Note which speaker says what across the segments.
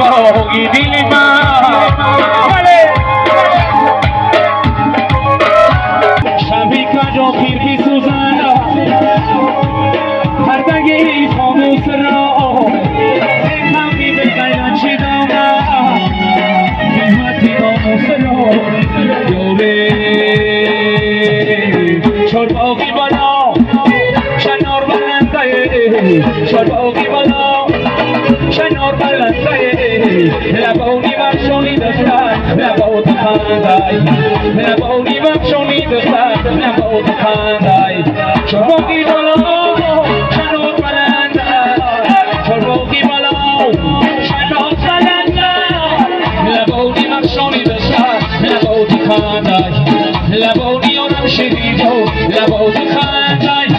Speaker 1: होगी दिल शामी का जो फिर भी सुजाना हर तक यही खामोश रहो देखा भी बेकाया चिदाना हिम्मती खामोश रहो जो बे छोड़ो की बनाओ शनौर बलंदा छोड़ो की बनाओ شنور بلندای لبونی بخشونی دستان لبود خاندای لبونی بخشونی دستان لبود خاندای چربوکی بالا شنور بلندای چربوکی بالا شنور بلندای لبونی بخشونی دستان لبود خاندای لبونی آدم شدیدو لبود خاندای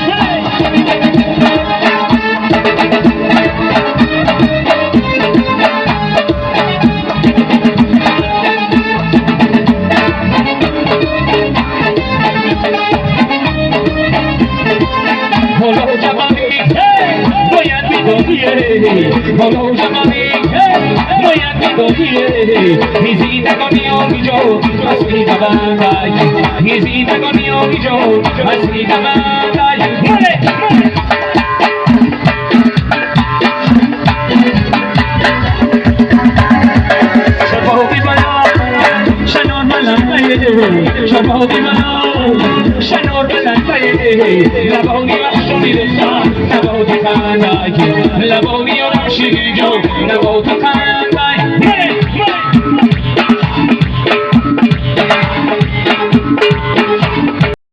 Speaker 1: Bolo jamani, moya kidokie, hizina koni ogijo, asli kabandai, hizina koni ogijo, asli kabandai. Mole, shabogi bala, shanor malangai, shabogi bala, shanor malangai, laboni bashoni dosa, laboni kandai, laboni. She go, never to find